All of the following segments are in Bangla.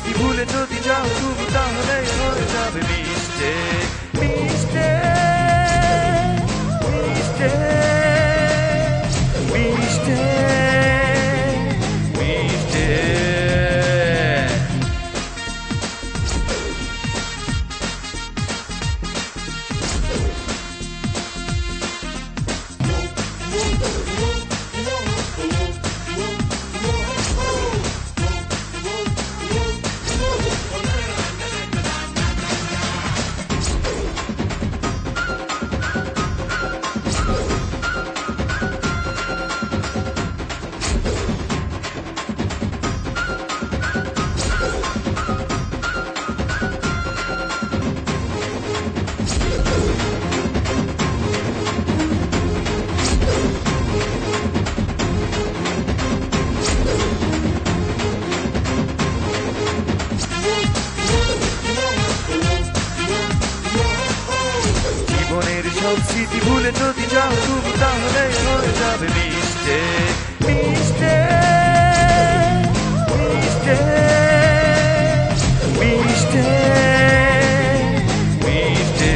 স্মৃতি ভুলে যদি যাও তুমি তাহলে হয়ে যাবে মিশতে মিশতে মিশতে মিশতে মিশতে সব স্মৃতি ভুলে যদি যাও তুমি তাহলে হয়ে যাবে মিশতে মিশতে মিশতে মিশতে মিশতে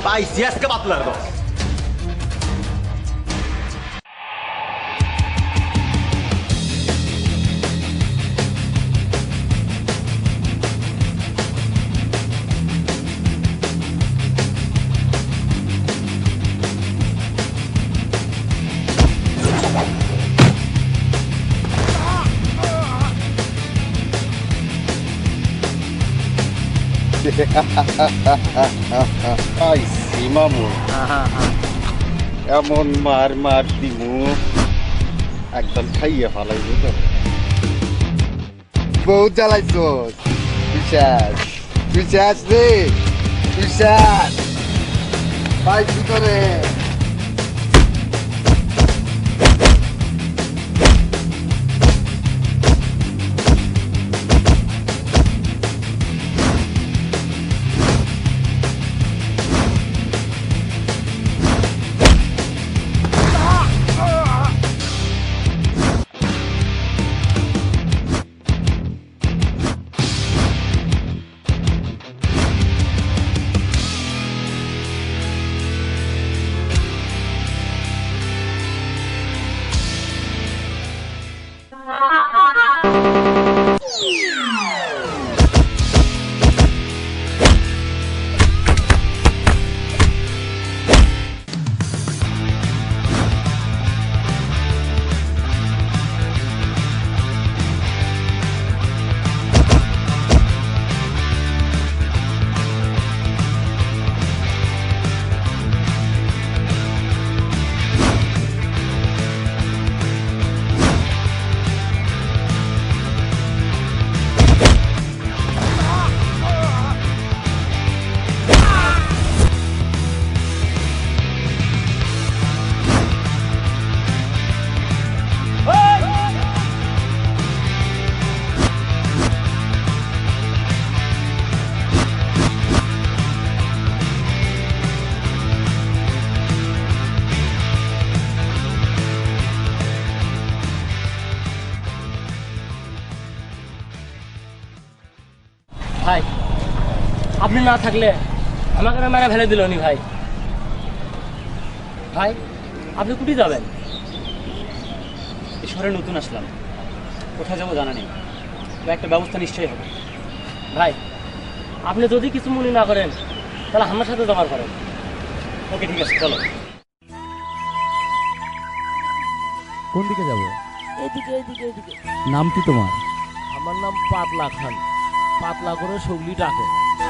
পাইছি আজকে পাতলার দশ পাইছি মামু এমন মার মার দিমু একদম খাইয়ে ফালাইবো তো বউ জ্বালাইছো বিশ্বাস বিশ্বাস রে বিশ্বাস পাইছি করে ভাই আপনি না থাকলে আমাকে মেরে ফেলে দিল নি ভাই ভাই আপনি কুটি যাবেন এই শহরে নতুন আসলাম কোথায় যাবো জানা নেই একটা ব্যবস্থা নিশ্চয়ই হবে ভাই আপনি যদি কিছু মনে না করেন তাহলে আমার সাথে জমা করেন ওকে ঠিক আছে চলো কোন দিকে যাব? এদিকে এদিকে এদিকে। নাম কি তোমার? আমার নাম পাতলা খান, পাতলা করে সগলি ডাকে।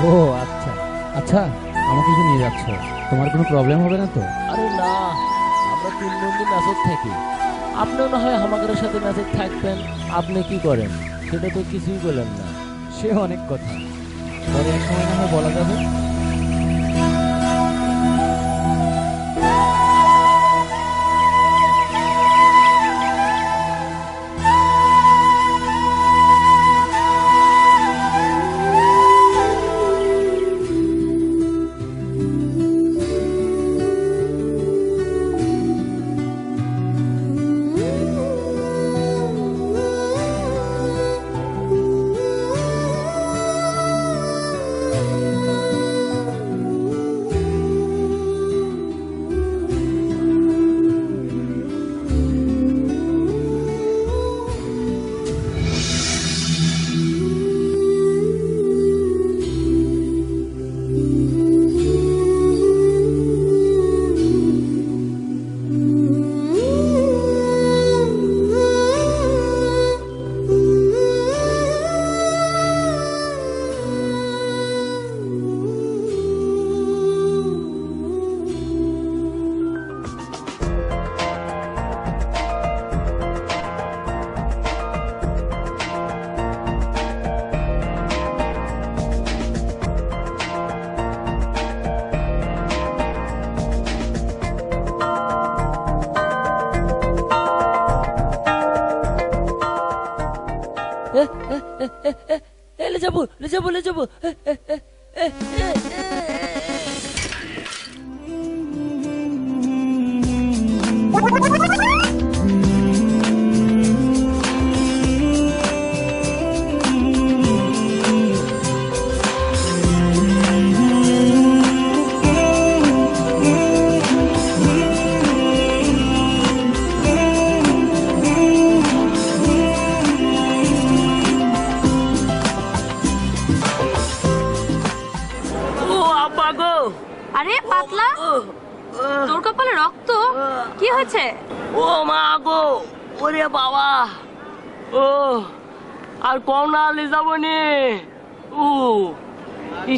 ও আচ্ছা আচ্ছা, আমাকে কিছু নিয়ে যাচ্ছ, তোমার কোনো প্রবলেম হবে না তো? আরে না, আমরা 3 বন্ধু ম্যাচত থাকি। আপনিও না হয় আমাদের সাথে ম্যাচে থাকবেন। আপনি কি করেন সেটা তো কিছুই বলেন না। সে অনেক কথা, পরে এক সময় না হয় বলা যাবে। ले যাবো ले যাবো ले যাবো। আরে পাতলা, তোর কপালে রক্ত, কি হয়েছে? ও মা গো, ওরে বাবা, ও আর কম না লে যাবো নি। ও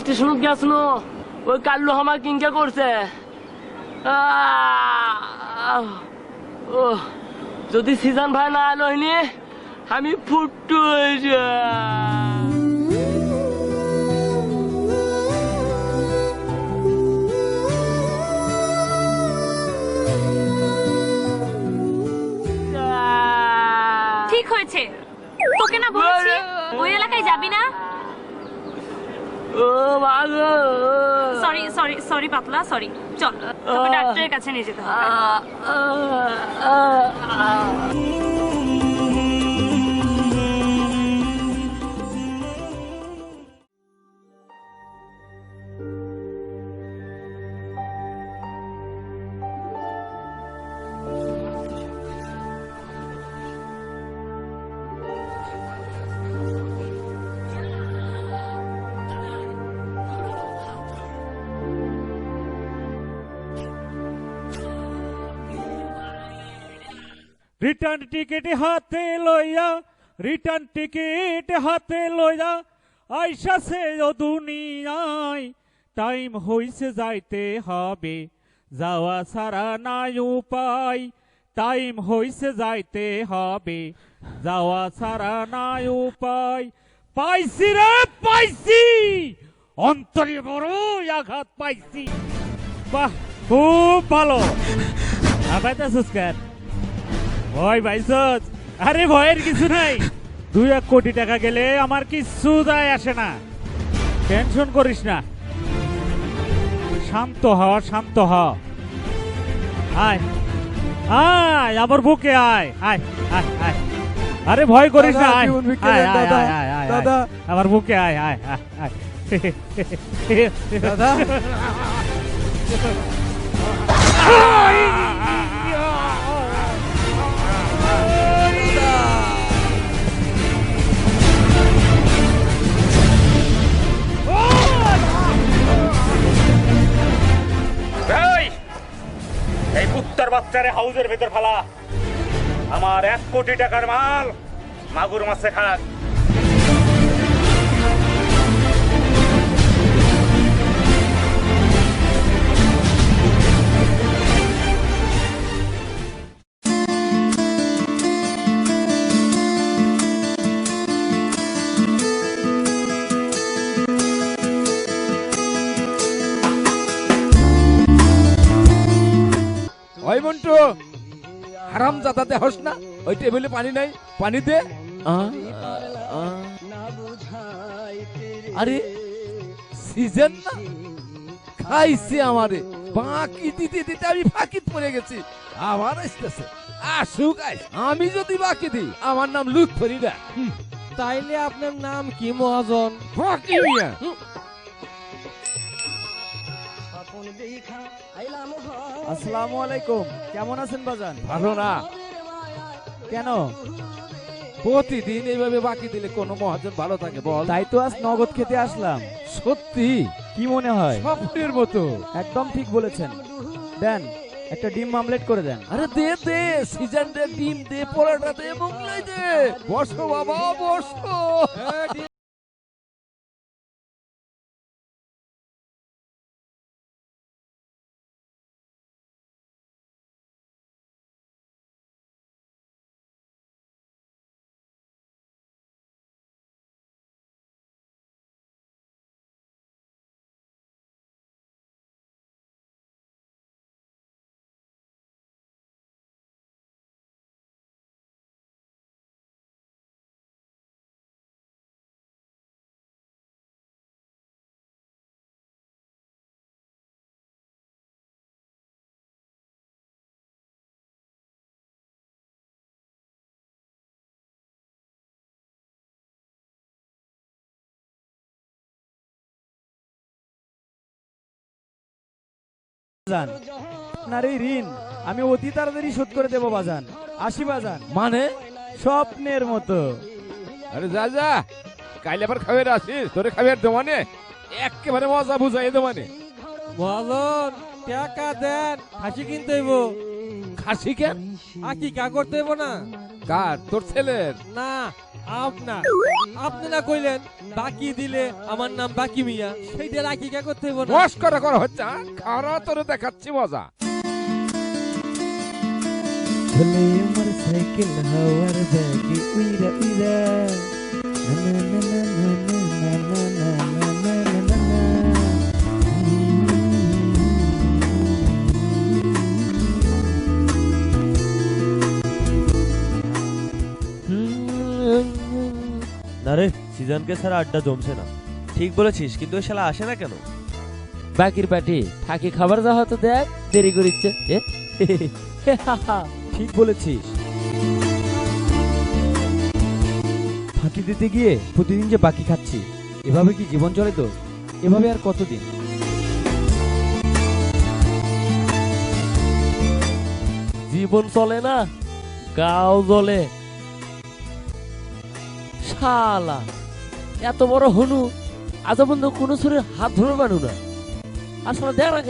স্টেশন গেছিল, ওই কাল্লু আমার কিংকে করছে। ও যদি সিজন ভাই না এলো নি, আমি ফুট্টু হয়েছে। ঠিক হয়েছে, তোকে না বলেছি ওই এলাকায় যাবি না। ও মা গো, সরি সরি সরি পাতলা, সরি। চল তোকে ডাক্তারের কাছে নিয়ে যেতে হবে। রিটার্ন টিকিট হাতে লইয়া, রিটার্ন টিকিট হাতে লইয়া আইসাছে ও দুনিয়ায়, টাইম হইছে যাইতে হবে, যাওয়া ছাড়া নাই উপায়, টাইম হইছে যাইতে হবে, যাওয়া ছাড়া নাই উপায়। পাইছি রে পাইছি, অন্তরে বড় আঘাত পাইছি। বাহ, খুব ভালো। আবাইতাছিস কেন? ভয় পাইছস? আরে ভয়ের কিছু নাই, 2-1 কোটি টাকা গেলে আমার কিছু যায় আসে না, টেনশন করিস না। শান্ত হ, শান্ত হ। আয় আয় আমার বুকে আয়, আয় আয় আয়। আরে ভয় করিস না, আয় আয় আয় আয় আয় দাদা, আমার বুকে আয় আয় আয় আয় দাদা। এই কুত্তার বাচ্চারে হাউজের ভেতর ফেলা। আমার 1 কোটি টাকার মাল মাগুর মাছে খাক। ওই মন্টু, হারাম জাদাতে হস না, ওই টেবিলে পানি নাই, পানি দে। আরে সিজন না, খাইছে আমারে, বাকি দিতে দিতে আমি ফাঁকি পড়ে গেছি। আবার আসতেছে, আসুক আইস। আমি যদি বাকি দিই, আমার নাম লুৎফরি না। তাইলে আপনার নাম কি মহাজন? ফাঁকি মিয়া। আসসালামু আলাইকুম, কেমন আছেন বাজান? ভালো না, কেন? প্রতিদিন এইভাবে বাকি দিলে কোনো মহাজন ভালো থাকে বল? তাই তো আজ নগদ খেতে আসলাম। সত্যি কি মনে হয়? স্বপ্নের মতো। একদম ঠিক বলেছেন। দেন, একটা ডিম আমলেট করে দেন। আরে দে দে, সিজন দে, ডিম দে, পরোটা দে, মোগলাই দে। বসো বাবা, বসো। বাজান, আপনার এই ঋণ আমি অতি তাড়াতাড়ি শোধ করে দেবো বাজান। আসি বাজান। মানে? স্বপ্নের মতো। আরে যা যা, কাইলে আবার খাবার আসিস, তোরে খাবার দোমানে একেবারে মজা বুঝাই দোমানে। মহাজন, টাকা দেন, হাসি কিনতে হইব। খাসি কেন? আকিকা করতে হইব না? কার? তোর ছেলের? না, আপনার। আপনি না কইলেন বাকি দিলে আমার নাম বাকি মিয়া, সেইটা আকিকা করতে হইব না? মস্করা করা হচ্ছে, খারা তোরে দেখাচ্ছি মজা। চলে আমার সাইকেল হাওয়ার ব্যাগে উইরা উইরা, না না না না না না না না না না না না। না রে, সিজনকে ছাড়া আড্ডা জমছে না। ঠিক বলেছিস, কিন্তু ওই শালা আসে না কেন? বাকির পাটি থাকি খাবার যা হতো, দেখ দেরি করিচ্ছে। ঠিক বলেছিস। ফাঁকি দিতে গিয়ে প্রতিদিন যে বাকি খাচ্ছি, এভাবে কি জীবন চলে? তো এভাবে আর কতদিন? জীবন চলে না, গাও জ্বলে। শালা এত বড় হনু, আজ পর্যন্ত কোনো সুরের হাত ধরে বানু না। আসলে দেখ না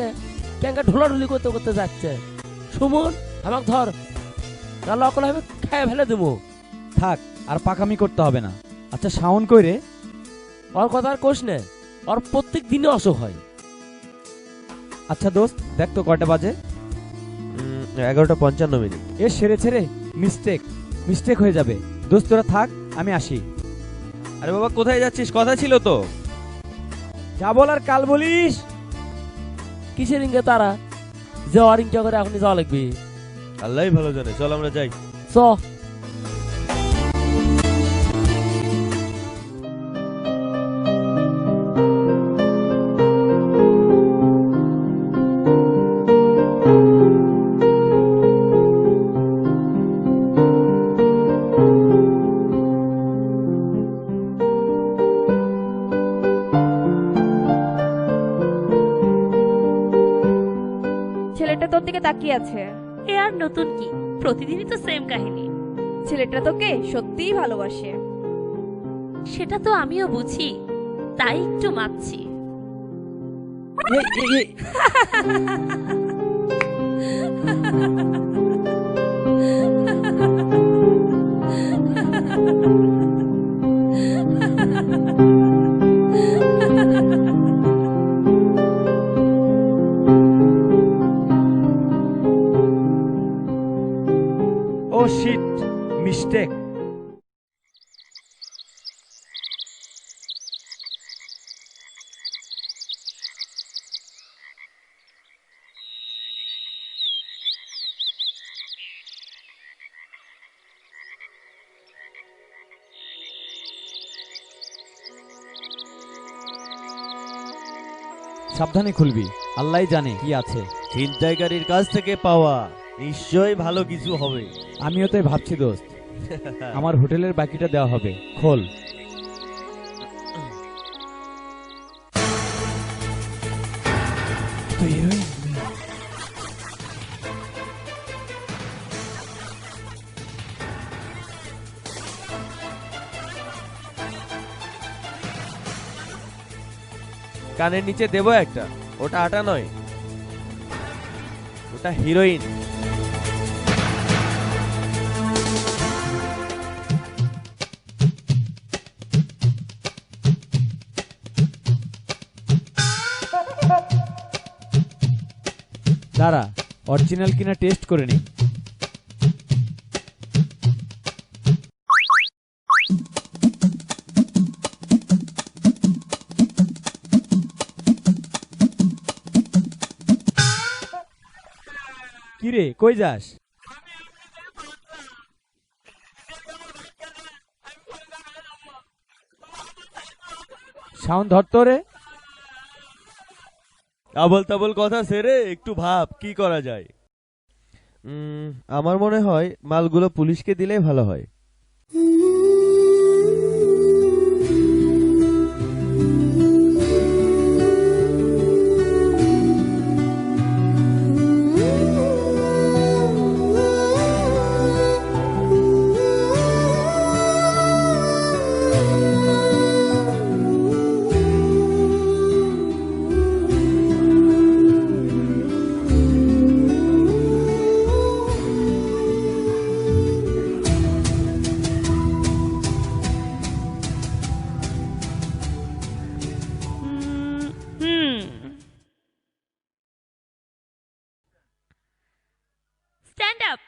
ক্যাঙ্কা ঢোলাঢুলি করতে করতে যাচ্ছে। সুমন, আমাকে ধর, তাহলে অকল আমি খেয়ে ফেলে দেবো। থাক, আর পাকামি করতে হবে না। আচ্ছা শাওন কই রে? ওর কথা আর কোষ নে, ওর প্রত্যেক দিনে অসুখ হয়। আচ্ছা দোস্ত, দেখ তো কয়টা বাজে। 11:55। এ সেরে ছেড়ে মিস্টেক হয়ে যাবে। দোস্ত তোরা থাক, আমি আসি। আরে বাবা, কোথায় যাচ্ছিস? কথা ছিল তো। যা বলার কাল বলিস। কিসের ইঙ্গে তারা যাওয়ার ইঙ্গা করে এখনই যাওয়া লাগবে। আল্লাহই ভালো জানে, চল আমরা যাই। চ। ছেলেটা তোর দিকে তাকিয়ে আছে। এ আর নতুন কি, প্রতিদিনই তো সেম কাহিনী। ছেলেটা তোকে সত্যিই ভালোবাসে। সেটা তো আমিও বুঝি, তাই একটু মাপছি। সাবধানে খুলবি, আল্লাহ জানে কি আছে। ছিনতাইকারীর কাছ থেকে পাওয়া, নিশ্চয়ই ভালো কিছু হবে। আমিও তাই ভাবছি দোস্ত। আমার হোটেলের বাকিটা দেওয়া হবে, খোল। তো হিরোইন কানের নিচে দেবো একটা, ওটা আটা নয়, ওটা হিরোইন। দাঁড়া, অরিজিনাল কিনা টেস্ট করে নি। কিরে কই যাস? সাউন্ড ধরতো রে। আবল তাবল কথা সেরে একটু ভাব কি করা যায়। আমার মনে হয় মালগুলো পুলিশকে দিলেই ভালো হয়। Stand up.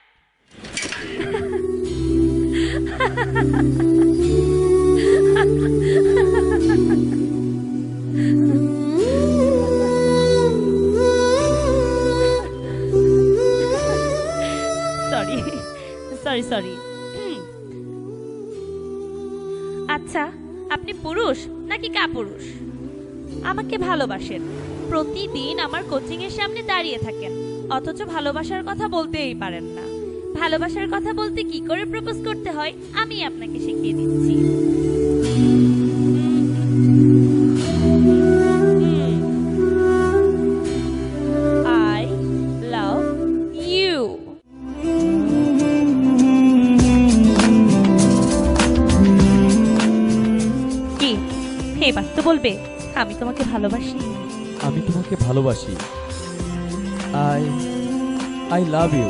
Sorry sorry sorry. আচ্ছা, আপনি পুরুষ নাকি কাপুরুষ? আমাকে ভালোবাসেন, প্রতিদিন আমার কোচিং এর সামনে দাঁড়িয়ে থাকেন, অথচ ভালোবাসার কথা বলতেই পারেন না। ভালোবাসার কথা বলতে কি করে প্রপোজ করতে হয় আমি আপনাকে শিখিয়ে দিচ্ছি। I love you. কি এবার তো বলবে আমি তোমাকে ভালোবাসি? আমি তোমাকে ভালোবাসি। I love you.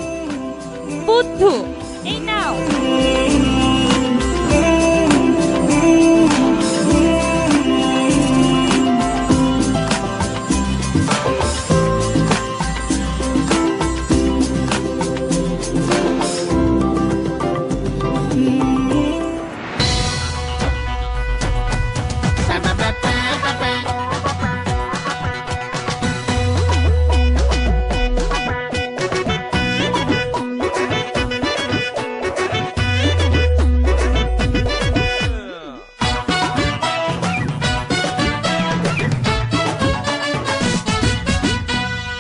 বুদ্ধু, এই নাও।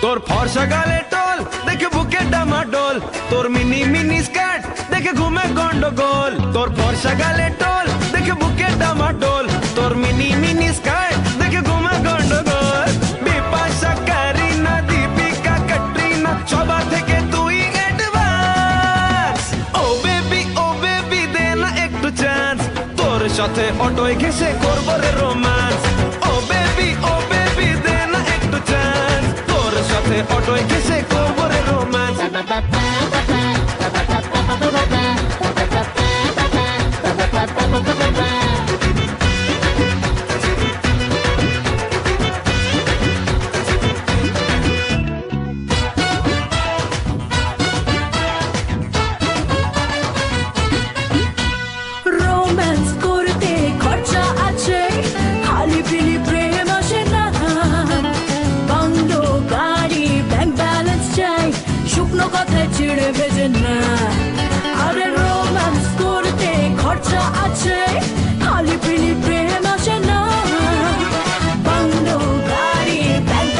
তোর ফর্সা গালে টোল দেখে বুকে ডামাডোল, তোর মিনি মিনি স্কার্ট দেখে ঘুমে গন্ডগোল। তোর ফর্সা গালে টোল দেখে বুকে ডামাডোল, তোর মিনি মিনি স্কার্ট দেখে ঘুমে গন্ডগোল। বিপাশা, কারিনা, দীপিকা, ক্যাটরিনা সবার থেকে তুই অ্যাডভান্স। ও বেবি দে না একটু চান্স, তোর সাথে অটোয় ঘেসে করবো রে রোম্যান্স। ও বেবি দে না একটু চান্স, তোর সাথে অটোয় ঘেসে করবো রে রোম্যান্স। রোম্যান্স করতে খরচা আছে, খালি পিলি প্রেম আসে না। বাংলো, গাড়ি, ব্যাংক ব্যালেন্স চাই, শুকনো কথায় ছিঁড়ে ভেজে না। আরে রোম্যান্স করতে খরচা আছে, খালি পিলি প্রেম আসে না। বাংলো, গাড়ি, ব্যাংক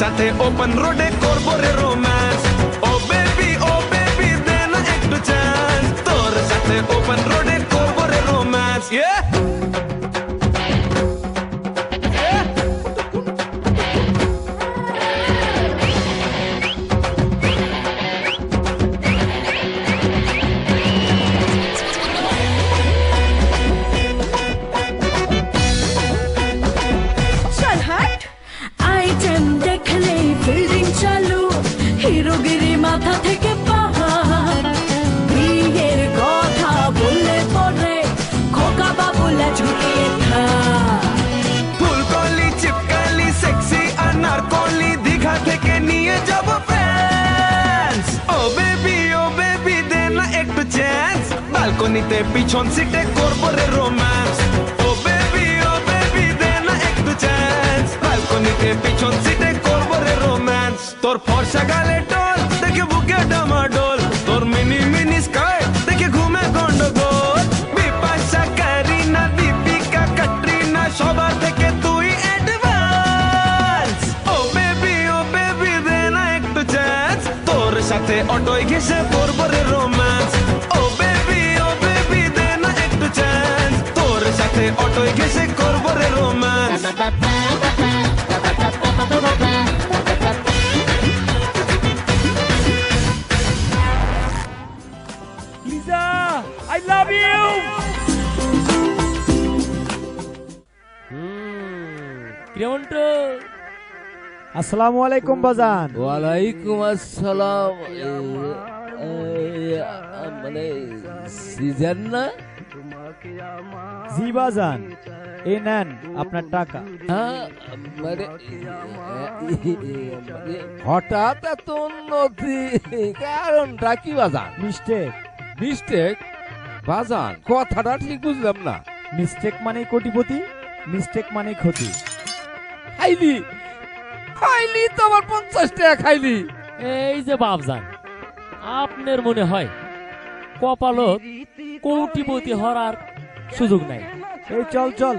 সাথে ওপেন রোডে করবো রে রোম্যান্স ও বেবি দে না একটু চান্স তোর সাথে ওপেন রোডে করবো রে রোম্যান্স चल हट आइटम देखले ফিল্ডিং চালু হিরোগিরি মাথা থেকে পাহাড় বিয়ের কথা বললে পরে খোকা বাবুলা ঝুঁকিয়ে থাক ফুলকলি চিপকালি সেক্সি আনারকলি দীঘা থেকে নিয়ে যাব ফ্রেন্ডস ও বেবি দে না একটু চান্স বালকনিতে পিছন সিটে করবো রে রোম্যান্স ও বেবি দে না একটু চান্স বালকনিতে পিছন সিটে করবো রে রোম্যান্স তোর ফর্সা গালে টোল দেখে বুকে ডামাডোল তোর মিনি স্কার্ট দেখে ঘুমে গন্ডগোল বিপাশা কারিনা দীপিকা ক্যাটরিনা সবার থেকে তুই অ্যাডভান্স ও বেবি দে না একটু চান্স তোর সাথে অটোয় ঘেসে করবো রে রোম্যান্স ও বেবি দে না একটু চান্স তোর সাথে অটোয় ঘেসে করবো রে romance Liza I love you কিরমন্টু আসসালামু আলাইকুম বাজান। ওয়ালাইকুম আসসালাম। মানে সিজন না? জি বাজান, এই নেন আপনার টাকা। মানে হঠাৎ এত উন্নতি কারণটা কি বাজান? মিস্টেক বাজান, কথাটা ঠিক বুঝলাম না। মিস্টেক মানে কোটিপতি, মিস্টেক মানে ক্ষতি। খাইলি তো আমার 50 টাকা খাইলি। এই যে বাপজান, আপনার মনে হয় কপালত কোটিপতি হওয়ার সুযোগ নাই। এই চল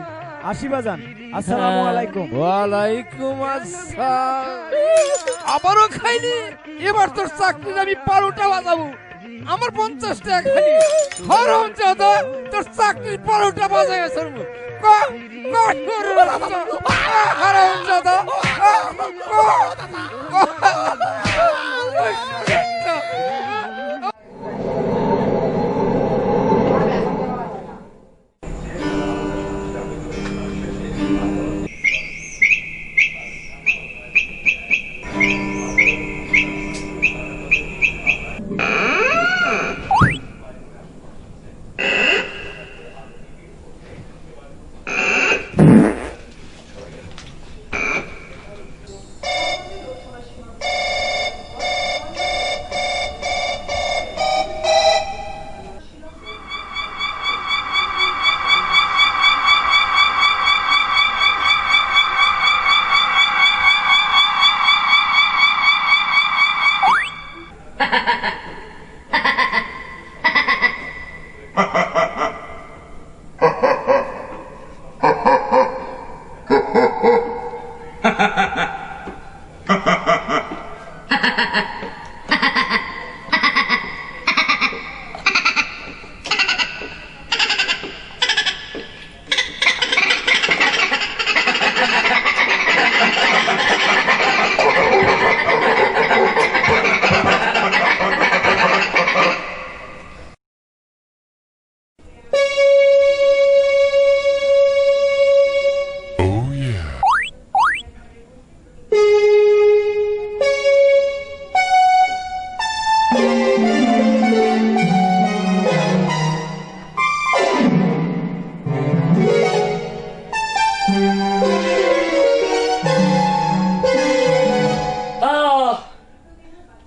আসি বাজান। আসসালামু আলাইকুম। ওয়ালাইকুম আসসালাম। আবারও খাইলি? এবার তোর চাকরির আমি 12টা বাজাবো। আমার 50 টাকা খাইলি। হারামজাদা, তোর চাকরির 12টা বাজায় ছাড়বো। হারামজাদা।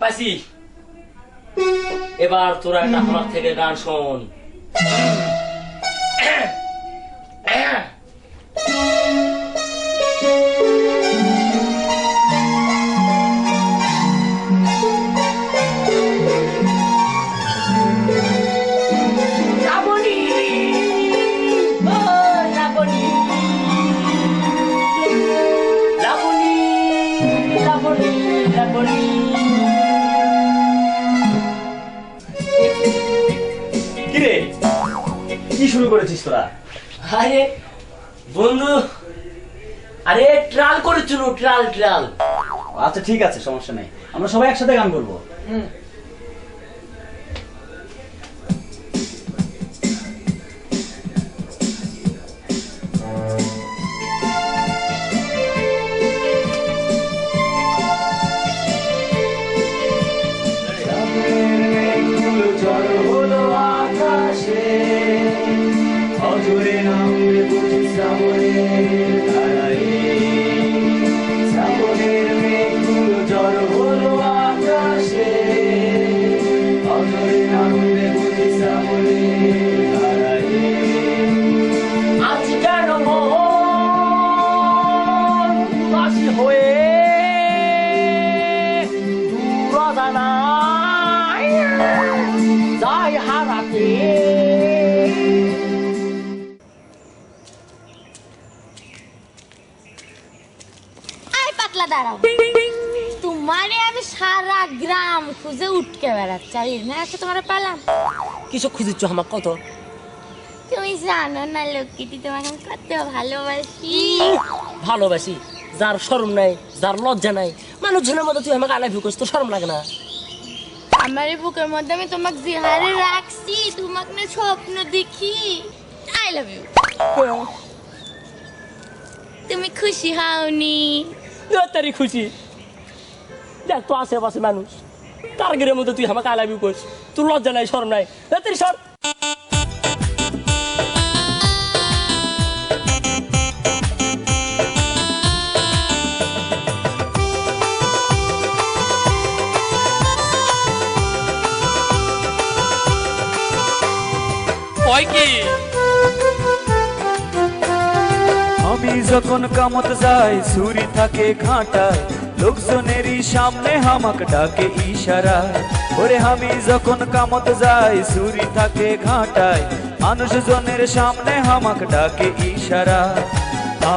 পাইছি, এবার তোরা একটা আমার থেকে গান শোন। করেছিস তোরা? আরে বন্ধু, আরে ট্রাল করেছিল, ট্রাল ট্রাল। আচ্ছা ঠিক আছে, সমস্যা নেই, আমরা সবাই একসাথে গান করবো। আজ কেন মন উদাসী হয়ে দুরাদানায় যায় হারাতে। আই পাতলা দাঁড়াও, তোমারে আমি সারা গ্রাম খুঁজে উঠকে বেড়াচ্ছি, আর এর না আছে তোমার পেলাম। কিছু খুঁজিচ্ছ আমার কত? তুমি জানো না লক্ষ্মীটি, তোমাকে আমি কত ভালোবাসি। ভালোবাসি? যার শরম নাই, যার লজ্জা নাই, মানুষজনের মধ্যে তুই আমাকে আলাই ভিউ, তোর শরম লাগে না? আমার এই বুকের মধ্যে আমি তোমাকে যে হারে রাখছি, তোমাকে না স্বপ্ন দেখি। I love you. তুমি খুশি হওনি? তারি খুশি। দেখ তো আশেপাশে মানুষ, টার্গেটের মধ্যে তুই আমাকে আলাই ভিউ করিস, তোর লজ্জা নাই, শরম নাই? তারি সর। আমি যখন কামত যাই ছুরি থাকে ঘাটায়, লোকজনেরই সামনে হামাক ডাকে ইশারা। ওরে আমি যখন কামত যাই ছুরি থাকে ঘাটায়, মানুষজনের সামনে হামাক ডাকে ইশারা।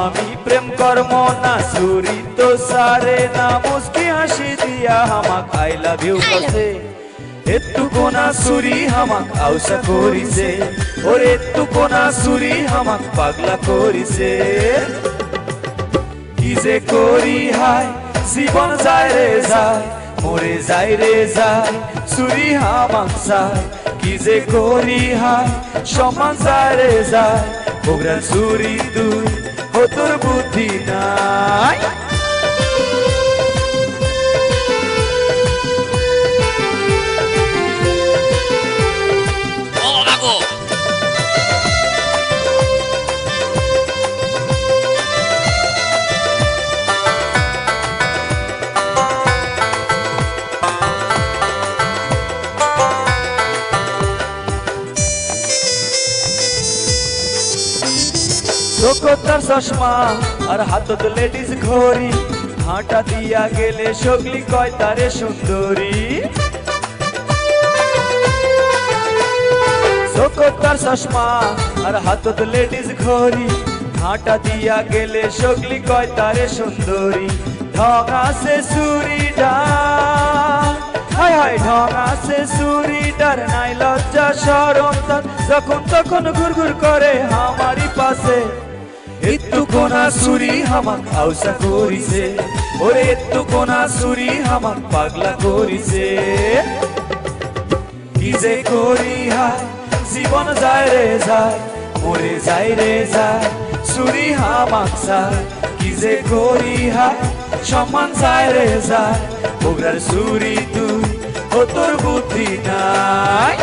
আমি প্রেম কর্ম না ছুরি তো সারে না, মুস্কি হাসি দিয়া হামাক আই লাভ ইউ বসে। এত্তু কোনা সুরি হামাক আউসা করিছে, ওরে এত্তু কোনা সুরি হামাক পাগলা করিছে। কি যে করি হায়, জীবন যায় রে যায়, মরে যায় রে যায়, সুরি হামাক যায়। কি যে করি হায়, সমান যায় রে যায়, বগুড়ার সুরি তুই, ও তোর বুদ্ধি নাই। চোখতার চশমা আর হাতত লেডিস ঘড়ি, হাঁটা দিয়া গেলে সগলি কয় তারে সুন্দরী। চোখতার চশমা আর হাতত লেডিস ঘড়ি, হাঁটা দিয়া গেলে সগলি কয় তারে সুন্দরী। ঢং আছে চুরিটার, হায় হায় ঢং আছে চুরিটার, নাই লজ্জা শরম তার, যখন তখন ঘুরঘুর করে আমারই পাশে। এত্তু কোনা সুরি হামাক আউসা করিছে, ওরে এত্তু কোনা সুরি হামাক পাগলা করিছে। কি যে করি হায়, জীবন যায় রে যায়, মরে যায় রে যায়, সুরি হামাক যায়। কি যে করি হায়, সম্মান যায় রে যায়, বগুড়ার সুরি তুই, ও তোর বুদ্ধি নাই।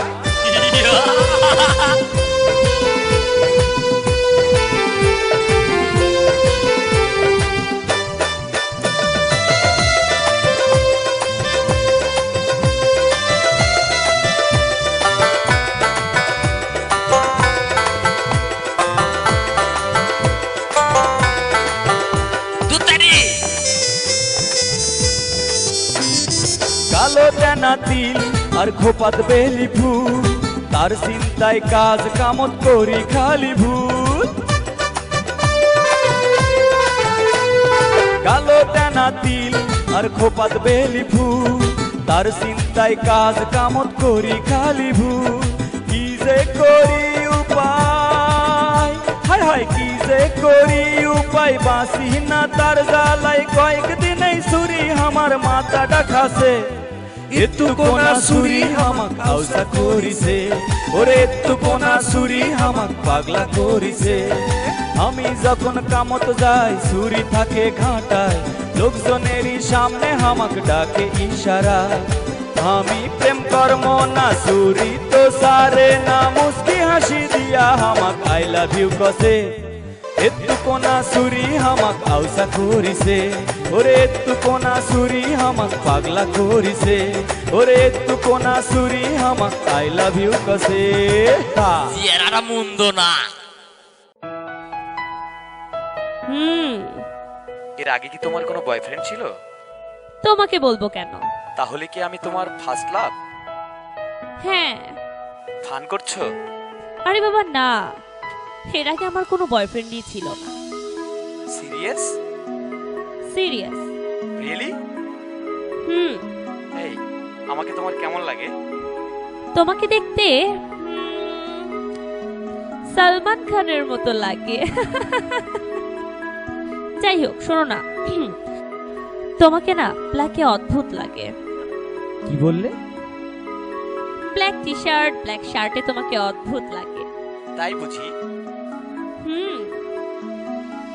কালো টানা তিল আর খোপাত বেলি ফুল, তার চিন্তায় কাজ কামত করি খালি ভুল। কালো টানা তিল আর খোপাত বেলি ফুল, তার চিন্তায় কাজ কামত করি খালি ভুল। কি যে করি উপায়, হায় কি যে করি উপায় বাঁচি না তার জ্বালাই কয়েকদিনেই ছুরি আমার মাথাটা খাসে এতু কোনা ছুরি হামাক আউসা করিছে ওরে এতু কোনা ছুরি হামাক পাগলা করিছে আমি যখন কামত যাই ছুরি থাকে ঘাটায় লোকজনেরই সামনে হামাক ডাকে ইশারা আমি প্রেম কর্ম না ছুরি তো সারে না মুস্কি হাসি দিয়া হামাক আই লাভ ইউ কসে এতু কোনা ছুরি হামাক আউসা করিছে ওরে এতু কোনা ছুরি হামাক পাগলা করিছে ওরে এতু কোনা ছুরি হামাক আই লাভ ইউ কসে চেহারাটা মন্দ না। এর আগে কি তোমার কোনো বয়ফ্রেন্ড ছিল? তোমাকে বলবো কেন? তাহলে কি আমি তোমার ফার্স্ট লাভ? হ্যাঁ। ফান করছো? আরে বাবা না, এর আগে আমার কোনো বয়ফ্রেন্ডই ছিল না। সিরিয়াস? সিরিয়াস। রিয়েলি? এই আমাকে তোমার কেমন লাগে? তোমাকে দেখতে সালমান খানের মতো লাগে। যাই হোক, শোনো না, তোমাকে না ব্ল্যাকে অদ্ভুত লাগে। কি বললে? ব্ল্যাক টি শার্ট, ব্ল্যাক শার্টে তোমাকে অদ্ভুত লাগে। তাই বুঝি?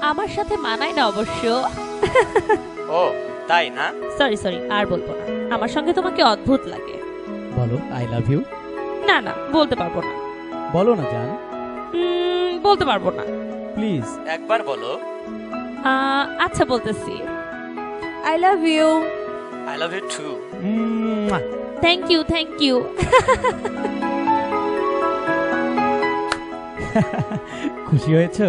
আমার সাথে মানায় না অবশ্য। ও তাই না? সরি সরি, আর বলবো না। আমার সঙ্গে তোমাকে অদ্ভুত লাগে। বলো আই লাভ ইউ। না না, বলতে পারবো না। বলো না জান। বলতে পারবো না। প্লিজ একবার বলো। আচ্ছা বলতেছি। I love you. I love you too. Thank you, thank you. খুশি হয়েছো?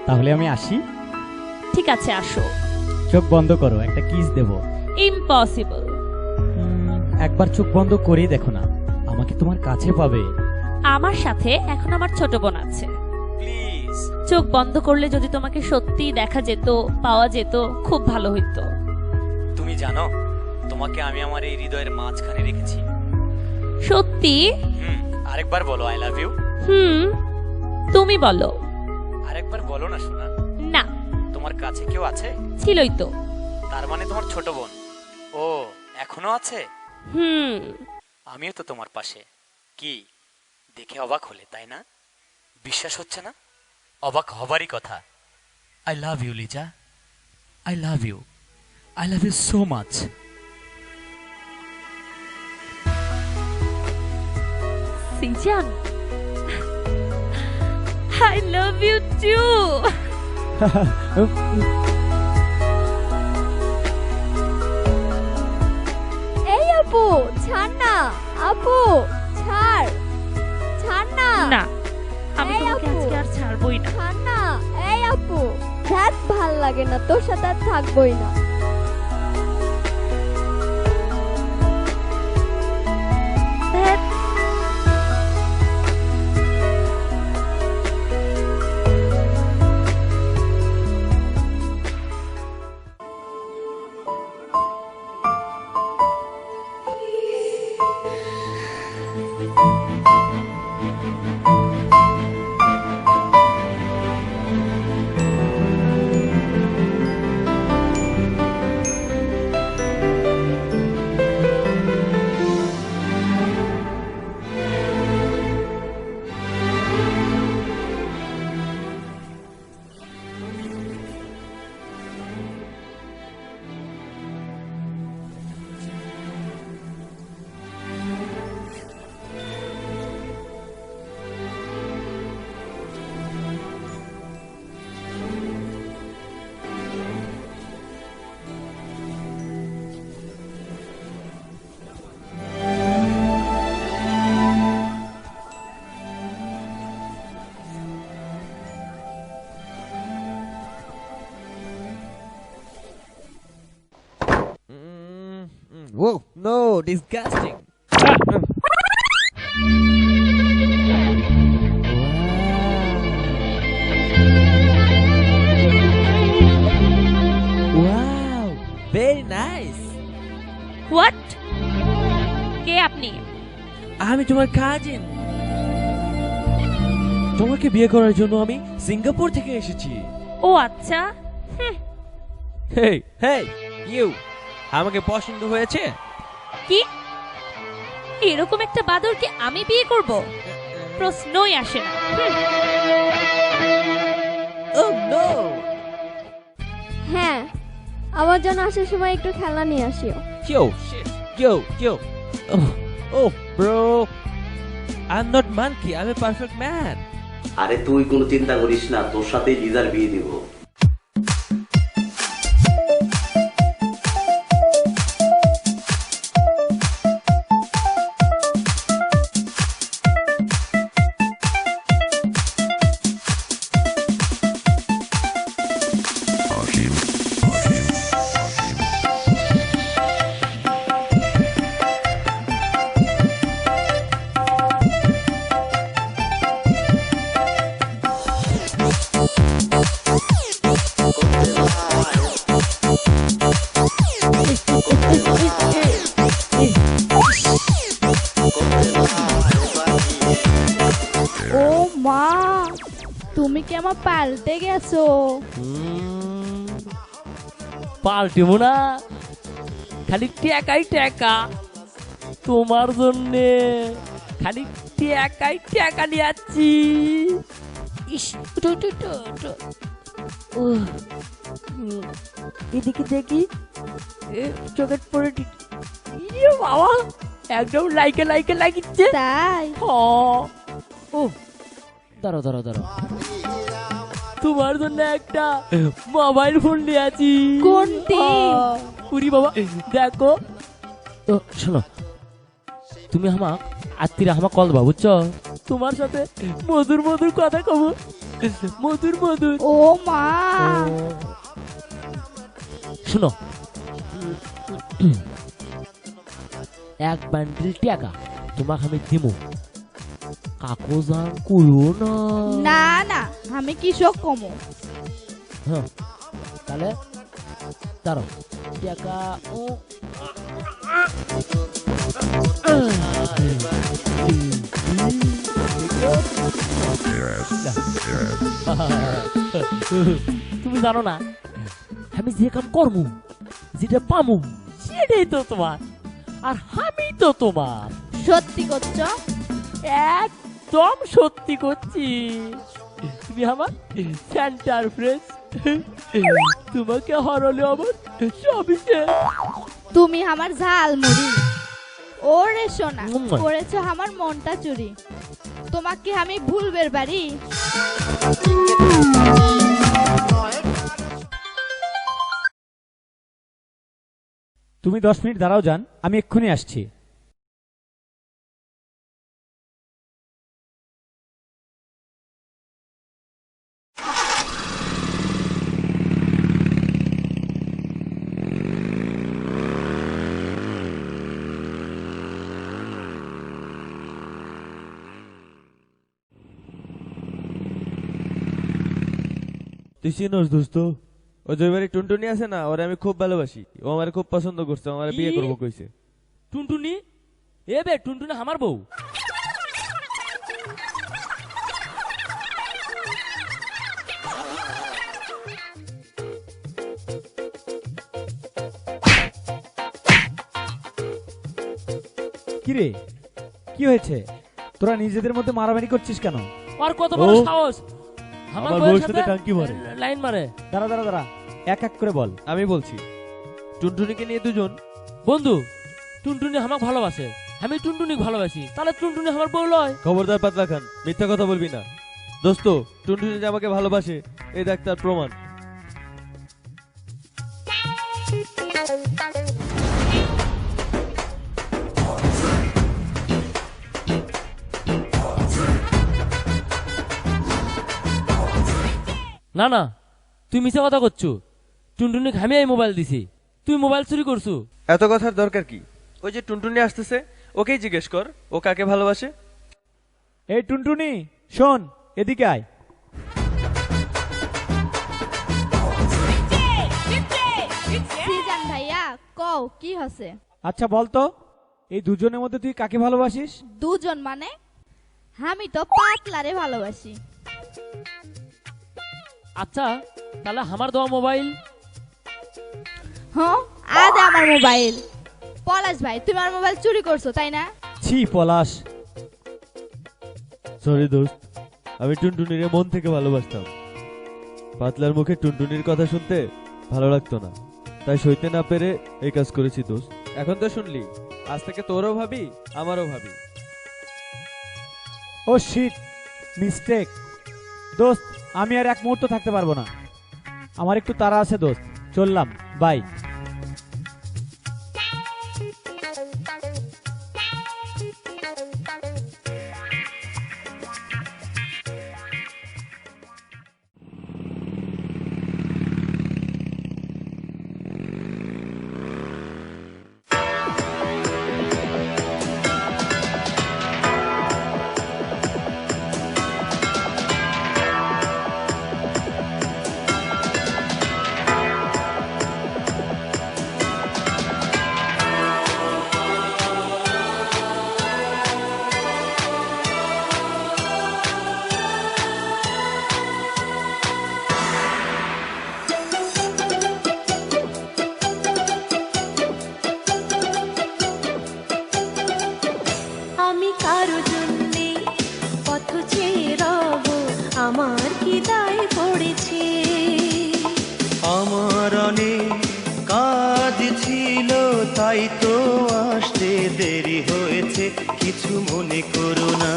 তাহলে আমি আসি? ঠিক আছে, আসো। চোখ বন্ধ করো, একটা কিস দেব। ইম্পসিবল। একবার চোখ বন্ধ করেই দেখো না, আমাকে তোমার কাছে পাবে। আমার সাথে এখন আমার ছোট বোন আছে। প্লিজ চোখ বন্ধ করলে যদি তোমাকে সত্যি দেখা যেত, পাওয়া যেত, খুব ভালো হইতো। তুমি জানো তোমাকে আমি আমার এই হৃদয়ের মাঝখানে রেখেছি। সত্যি? আরেকবার বলো আই লাভ ইউ। তুমি বলো। আরেকবার বলো না সোনা। না। তোমার কাছে কেউ আছে? ছিলই তো। তার মানে তোমার ছোট বোন। ও এখনো আছে? আমিও তো তোমার পাশে। কি দেখে অবাক হলে, তাই না? বিশ্বাস হচ্ছে না? অবাক হবারই কথা। I love you Liza, I love you, I love you so much. Sijan, I love you too. এই আপু ছাড় না, আপু ছাড়, ছাড় না। না, আমি তোমাকে আজকে আর ছাড়বই না। ছাড় না, এই আপু, রাত ভাল লাগে না, তোর সাথে আর থাকবই না। Whoa, no, disgusting. Wow, very nice. What? কে আপনি? আমি তোমার কাজিন। তোমাকে বিয়ে করার জন্য আমি সিঙ্গাপুর থেকে এসেছি। ও আচ্ছা। হেই হেই ইউ, আমাকে পছন্দ হয়েছে? কি এরকম একটা বাদরকে আমি বিয়ে করব? প্রশ্নই আসে না। Oh no! হ্যাঁ, আমার জন্য আসার সময় একটু খেলা নিয়ে আসিও। Yo, shit, yo. Oh, bro. I'm not monkey, I'm a perfect man. আরে তুই কোনো চিন্তা করিস না, তোর সাথেই লিজার বিয়ে দিব। ও মা, তুমি কি আমার পাল্টে গেছো? পাল্টিব না, খালি টাকাই টাকা তোমার জন্যে, খালি টাকাই টাকা নিয়ে যাচ্ছি। ইস, এদিকে দেখি চোখের পরে বাবা একদম লাইকে লাগিচ্ছে। তাই? ও দাঁড়ো, তোমার জন্য একটা মোবাইল ফোন নিয়ে আছি। কোনটি? পুরি বাবা দেখো তো। শোনো, তুমি আমাক আত্মীরা আমাক কল দেবা, বুঝছো? তোমার সাথে মধুর কথা কব, মধুর। ও মা, শোনো, এক বান্ডিল টাকা তোমাকে আমি দিব, কাকু জান কইও না। না আমি কৃষক কমো। হ্যাঁ, তাহলে দাঁড়ো, টাকা তুমি জানো না, আমি যে কাম করবো, যেটা পামু, সেটাই তো তোমার, আর আমি তো তোমার। সত্যি করছো? একদম সত্যি করছি। তুমি আমার সেন্টার ফ্রেশ, তোমাকে হারালে আমার সবই শেষ। তুমি আমার ঝালমুড়ি। ওরে সোনা, করেছো আমার মনটা চুরি, তোমাকে আমি ভুলবের বাড়ি। তুমি 10 মিনিট দাঁড়াও যান, আমি এক্ষুনি আসছি। তুই চিনোস দোস্ত, ওই যে বাড়ি টুনটুনি আছে না, ওরে আমি খুব ভালোবাসি। ও আমার খুব পছন্দ করছে, আমার বিয়ে করবো কইছে। টুনটুনি? এ বে, টুনটুনি আমার বউ। কিরে, কি হয়েছে? তোরা নিজেদের মধ্যে মারামারি করছিস কেন? আর কত বড় সাহস আমার বউয়ের সাথে টাঙ্কি মারে, লাইন মারে। দাঁড়া, এক করে বল। আমি বলছি, টুনটুনিকে নিয়ে দুজন বন্ধু। টুনটুনি আমাকে ভালোবাসে, আমি টুনটুনি ভালোবাসি, তাহলে টুনটুনি আমার বউ লয়। খবরদার পাতলা খান, মিথ্যা কথা বলবি না। দোস্ত, টুনটুনি যে আমাকে ভালোবাসে, এই দেখ তার প্রমাণ। না, তুই মিছা কথা করছো। টুনটুনি আমি এই মোবাইল দিছি, তুই মোবাইল চুরি করছো। এত কথার দরকার কি? ওই যে টুনটুনি আসতেছে, ওকেই জিজ্ঞেস কর ও কাকে ভালোবাসে। এই টুনটুনি, শোন, এদিকে আয়। সিজান ভাইয়া, কও কি হচ্ছে? আচ্ছা বল তো, এই দুজনের মধ্যে তুই কাকে ভালোবাসিস? দুজন মানে? আমি তো পাতলারে ভালোবাসি। আচ্ছা তাহলে আমার দেওয়া মোবাইল? হ্যাঁ আজ আমার মোবাইল। পলাশ ভাই তুমি আমার মোবাইল চুরি করছো তাই না? ছি পলাশ, সরি দোস্ত, আমি টুনটুনির মন থেকে ভালোবাসতাম। পাতলার মুখে টুনটুনির কথা শুনতে ভালো লাগতো না, তাই সইতে না পেরে এই কাজ করেছি দোস্ত। এখন তো শুনলি, আজ থেকে তোরও ভাবি আমারও ভাবি। ও শিট, মিস্টেক দোস্ত, আমি আর এক মুহূর্ত থাকতে পারবো না, আমার একটু তাড়া আছে দোস্ত, চললাম, বাই। আমি কারো জন্যে পথ চেয়ে রব, আমার কি দায় পড়েছে? আমার অনেক কাজ ছিল, তাই তো আসতে দেরি হয়েছে, কিছু মনে করো না।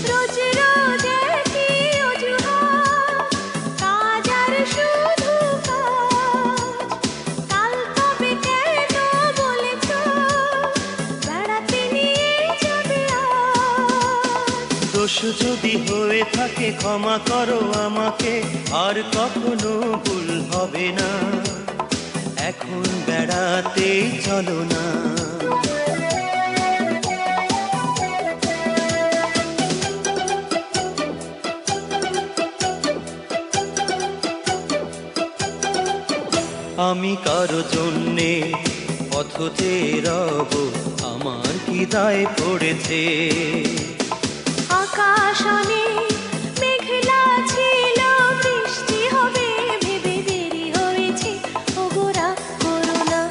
রোজ রোজ একই অজুহাত, কাজ আর শুধু কাজ। কাল তবে কেন বলেছ বেড়াতে নিয়ে যাবে আজ? দোষ যদি হয়ে থাকে ক্ষমা করো আমাকে, আর কখনো ভুল হবে না, এখন বেড়াতে চলো না। আমি কারো জন্যে পথ চেয়ে রব, আমার কি দায় পড়েছে? আকাশ অনেক মেঘলা ছিল, বৃষ্টি হবে ভেবে দেরি হয়েছে, ওগো রাগ করো না।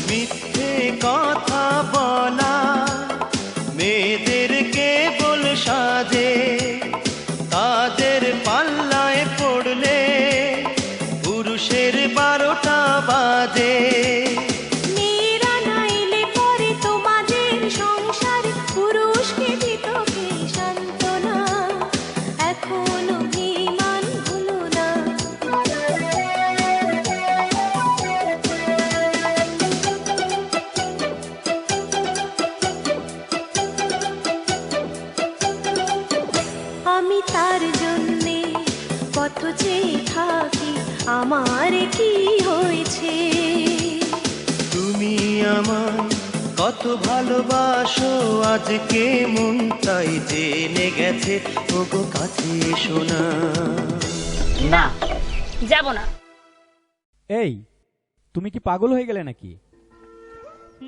মিথ্যে কথা বলা মেয়েদের কেবল সাজে, তাদের পাল্লায় পড়লে পুরুষের 12টা বাজে। মেয়েরা নাইলে পরে তোমাদের সংসার, পুরুষকে দিত কে সান্ত্বনা, এখন অভিমান ভুলো না। আমি তার জন্যে পথ চেয়ে থাকি, আমার কি হয়েছে? তুমি আমার কত ভালোবাসো, আজকে মন তাই জেনে গেছে, ওগো কাছে এসো না। না, যাব না। এই তুমি কি পাগল হয়ে গেলে নাকি?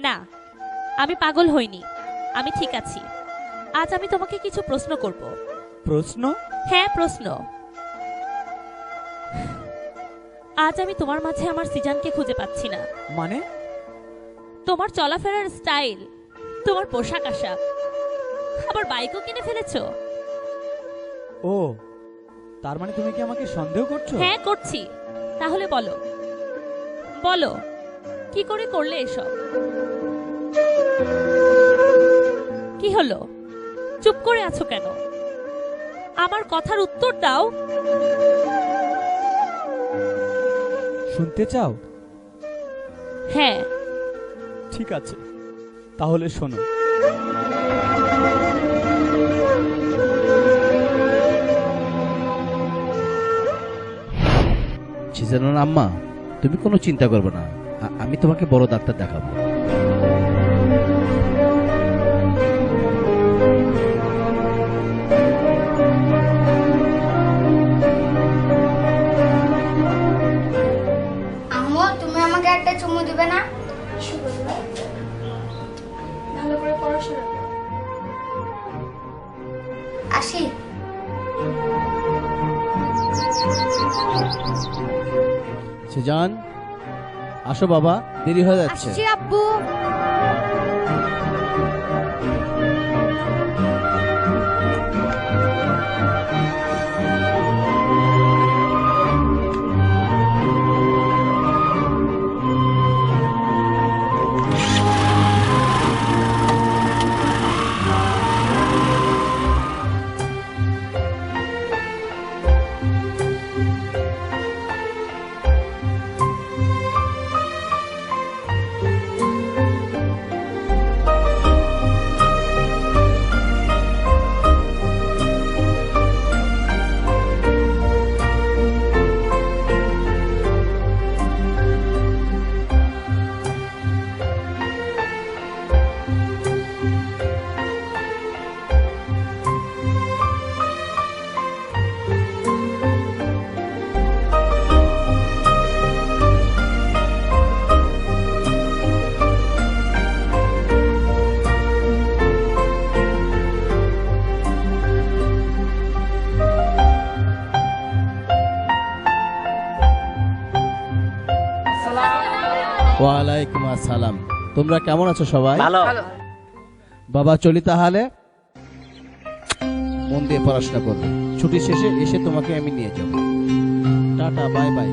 না, আমি পাগল হইনি, আমি ঠিক আছি। আজ আমি তোমাকে কিছু প্রশ্ন করব। প্রশ্ন? হ্যাঁ প্রশ্ন। আজ আমি তোমার মাঝে আমার সিজানকে খুঁজে পাচ্ছি না। মানে? তোমার চলাফেরার স্টাইল, তোমার পোশাক আশাক, আবার বাইকও কিনে ফেলেছো। ও তার মানে তুমি কি আমাকে সন্দেহ করছো? হ্যাঁ করছি। তাহলে বলো বলো কি করে করলে এসব? কি হলো, চুপ করে আছো কেন? আমার কথার উত্তর দাও। শুনতে চাও? হ্যাঁ। ঠিক আছে, তাহলে শোনো। সিজানুর আম্মা, তুমি কোনো চিন্তা করবে না, আমি তোমাকে বড় ডাক্তার দেখাবো। আম্মু, তুমি আমাকে একটা চুমু দিবে না? ভালো করে পড়াশোনা করো। আসি। সিজান, আসো বাবা, দেরি হয়ে যাচ্ছে। আসছি আব্বু। ওয়ালাইকুম আসসালাম। তোমরা কেমন আছো সবাই? ভালো। বাবা চলি তাহলে, মন দিয়ে পড়াশোনা করবে। ছুটি শেষে এসে তোমাকে আমি নিয়ে যাব। Tata, bye bye.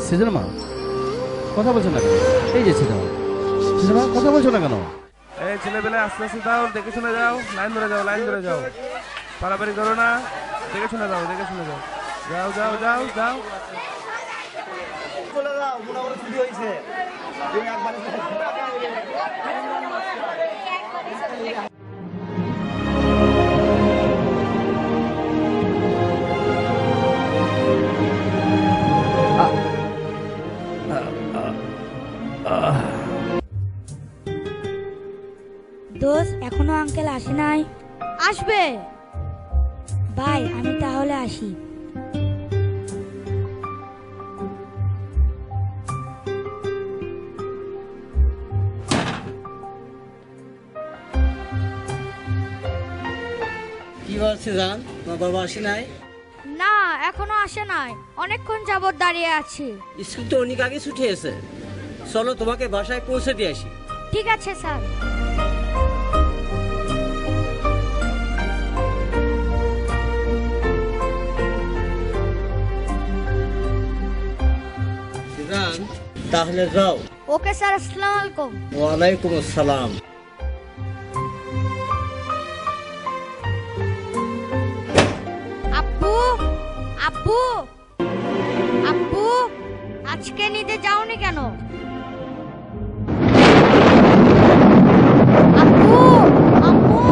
সিজান মা, কথা বলছো না কেন? এই যে সিজান মা, কথা বলছো না কেন? এই ছেলেবেলা আস্তে আস্তে যাও, দেখে শুনে যাও, লাইন ধরে যাও, লাইন ধরে যাও, পারাপারি করো না, দেখে শুনে যাও, দেখে শুনে যাও, যাও যাও যাও যাও। দোষ, এখনো আঙ্কেল আসে নাই? আসবে ভাই, আমি তাহলে আসি। কি বলছে জান, তোমার বাবা আসে নাই? না, এখনো আসে নাই, অনেকক্ষণ যাবত দাঁড়িয়ে আছি। স্কুল তো অনেক আগে ছুটি হয়েছে, চলো তোমাকে বাসায় পৌঁছে দিয়ে আসি। ঠিক আছে স্যার। তাহলে যাও। ওকে স্যার, আসসালামু আলাইকুম। ওয়ালাইকুম আসসালাম। আব্বু, আব্বু, আব্বু, আজকে নিতে যাওনি কেন? আব্বু, আম্মু।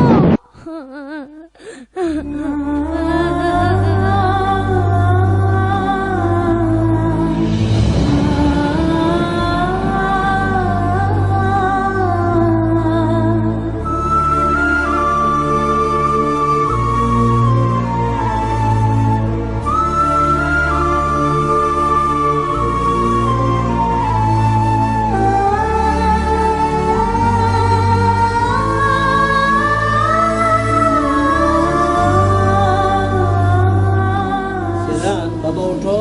বাবা ওঠো,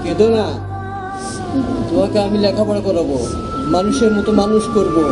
কেঁদো না। তোমাকে আমি লেখাপড়া করাবো, মানুষের মতো মানুষ করবো।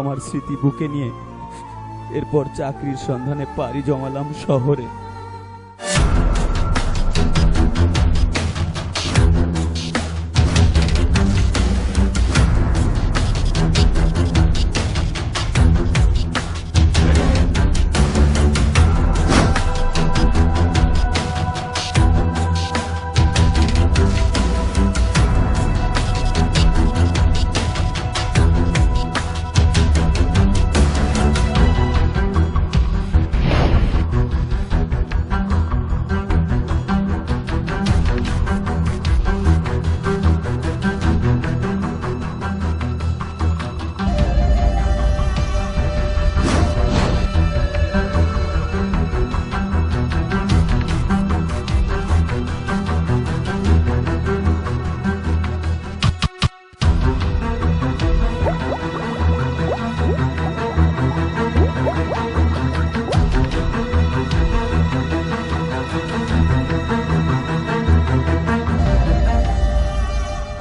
আমার স্মৃতি বুকে নিয়ে এরপর চাকরির সন্ধানে পাড়ি জমালাম শহরে।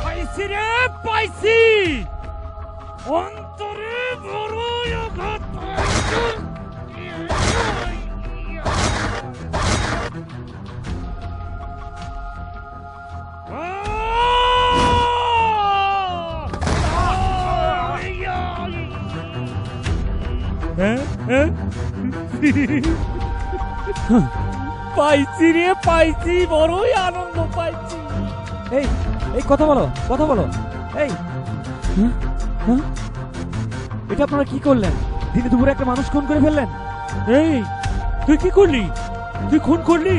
পাইছি রে পাইছি, অন্তরে বড় আঘাত পাইছি রে পাইছি, বড়ই আনন্দ পাইছি। এই এই কথা বলো, কথা বলো। এই এটা আপনারা কি করলেন? দিনে দুপুরে একটা মানুষ খুন করে ফেললেন। এই তুই কি করলি? তুই খুন করলি?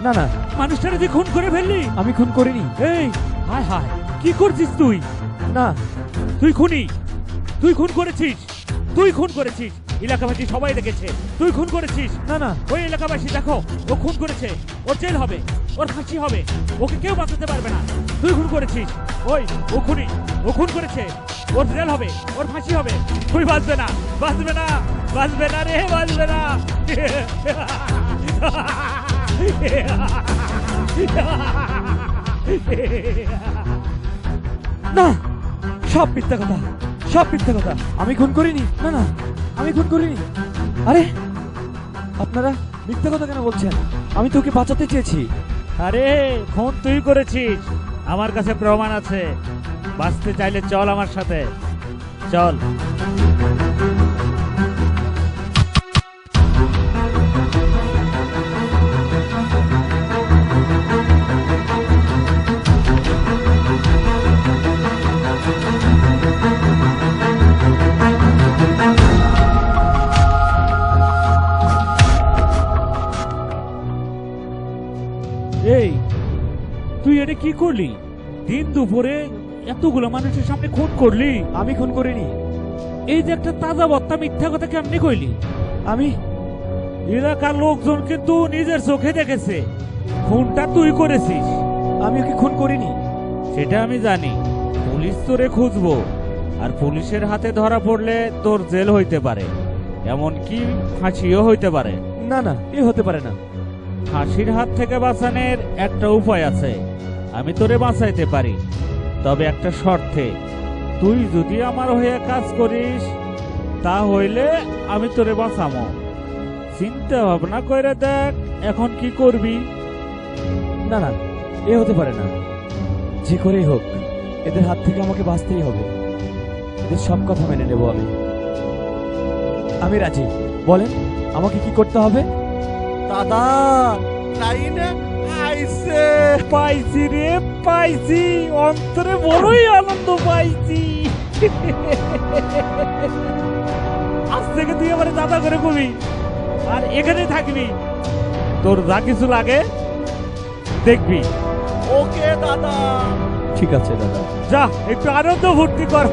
না না, মানুষটারে তুই খুন করে ফেললি? আমি খুন করিনি। এই হায় হায়, কি করছিস তুই? না, তুই খুনি, তুই খুন করেছিস, তুই খুন করেছিস। এলাকাবাসী সবাই দেখেছে তুই খুন করেছিস। না না, ওই এলাকাবাসী দেখো, ও খুন করেছে, ওর জেল হবে, ওর ফাঁসি হবে, ওকে কেউ বাঁচাতে পারবে না। তুই খুন করেছিস, ওই ও খুনি, ও খুন করেছে, ওর জেল হবে, ওর ফাঁসি হবে, তুই বাঁচবে না, বাঁচবে না, বাঁচবে না রে, বাঁচবে না। না, সব মিথ্যা কথা, সব মিথ্যা কথা। আমি খুন করিনি। না না, আমি খুন করিনি। আরে আপনারা মিথ্যা কথা কেন বলছেন? আমি তোকে বাঁচাতে চেয়েছি। আরে খুন তুই করেছিস, আমার কাছে প্রমাণ আছে। বাঁচতে চাইলে চল আমার সাথে, চল। এই তুই এটা কি করলি? দিন দুপুরে এতগুলো মানুষের সামনে খুন করলি? আমি খুন করিনি। এই যে একটা তাজা বত্তা মিথ্যা কথা কেমনি কইলি? আমি এলাকার লোকজন কিন্তু নিজের চোখে দেখেছে খুনটা তুই করেছিস। আমি ওকে খুন করিনি। সেটা আমি জানি। পুলিশ তোরে খুঁজবো, আর পুলিশের হাতে ধরা পড়লে তোর জেল হইতে পারে, এমনকি ফাঁসিও হইতে পারে। না না, এ হতে পারে না। ফাঁসির হাত থেকে বাঁচানোর একটা উপায় আছে, আমি তোরে বাঁচাইতে পারি, তবে একটা শর্তে। তুই যদি আমার হয়ে কাজ করিস তা হইলে আমি তোরে বাঁচামো। চিন্তা ভাবনা করে দেখ এখন কি করবি। না না, এ হতে পারে না। যে করেই হোক এদের হাত থেকে আমাকে বাঁচতেই হবে। এদের সব কথা মেনে নেব আমি। আমি রাজি। বলেন আমাকে কি করতে হবে? দাদা লাইনে আইছে। পাইছি রে পাইছি, অন্তরে বড়ই আনন্দ পাইছি। আজ থেকে তুই আমার দাদা করে কবি, আর এখানে থাকবি। তোর যা কিছু লাগে দেখবি। ওকে দাদা। ঠিক আছে দাদা। যা একটু আনন্দ ভর্তি কর।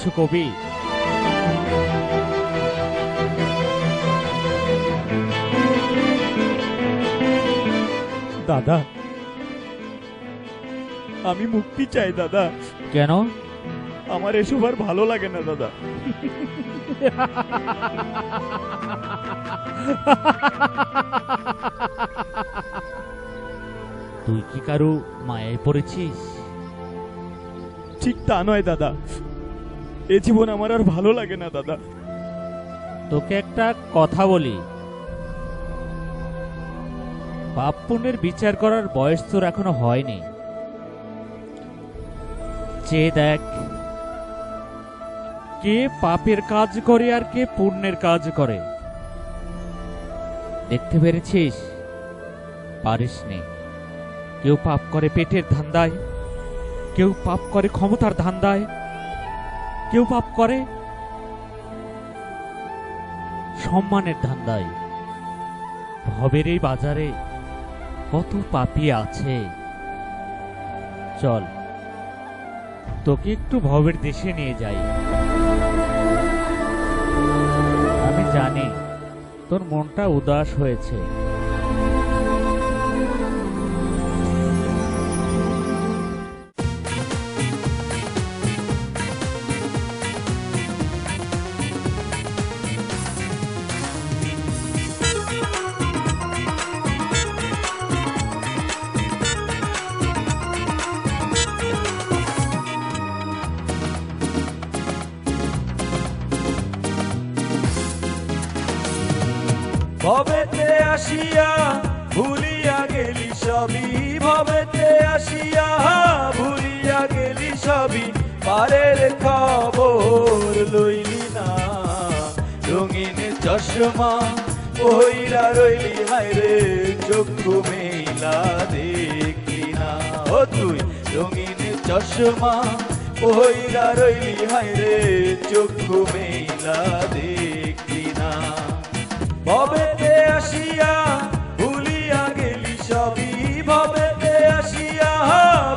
কিছু কবি? দাদা, আমি মুক্তি চাই দাদা। কেন? আমার এসব আর ভালো লাগে না দাদা। তুই কি কারো মায়ায় পড়েছিস? ঠিক তা নয় দাদা, এ জীবন আমার আর ভালো লাগে না দাদা। তোকে একটা কথা বলি, পাপ পুণ্যের বিচার করার বয়স তোর এখনো হয়নি। চেয়ে দেখ, কে পাপের কাজ করে আর কে পুণ্যের কাজ করে। দেখতে পেরেছিস? পারিসনি। কেউ পাপ করে পেটের ধান্দায়, কেউ পাপ করে ক্ষমতার ধান্দায়, কেউ পাপ করে সম্মানের ধান্দায়। ভবের এই বাজারে কত পাপী আছে। চল, তোকে একটু ভবের দেশে নিয়ে যাই। আমি জানি তোর মনটা উদাস হয়েছে। ভবেতে আসিয়া ভুলিয়া গেলি সবই, ভবেতে আসিয়া ভুলিয়া গেলি সবই, পারের খবর লইলি না। রঙিন চশমা পইরা রইলি, হায়রে চক্ষু মেলা দেখলি না। ও তুই রঙিন চশমা পইরা রইলি, হায়রে চক্ষু মেলা দেখলি না। ভবেতে আসিয়া ভুলিয়া গেলি সবই, ভবেতে আসিয়া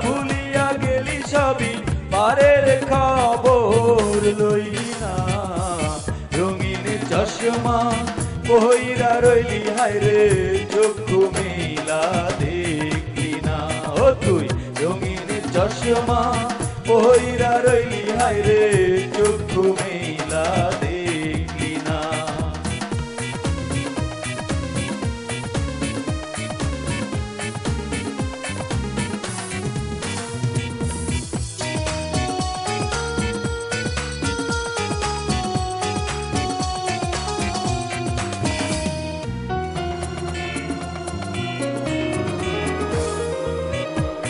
ভুলিয়া গেলি সবই, পারের খবর লইলি না। রঙিন চশমা পইরা রইলি, হায়রে চক্ষু মেলা দেখলি না। ও তুই রঙিন চশমা পইরা রইলি, হায়রে চক্ষু মেলা দেখলি না।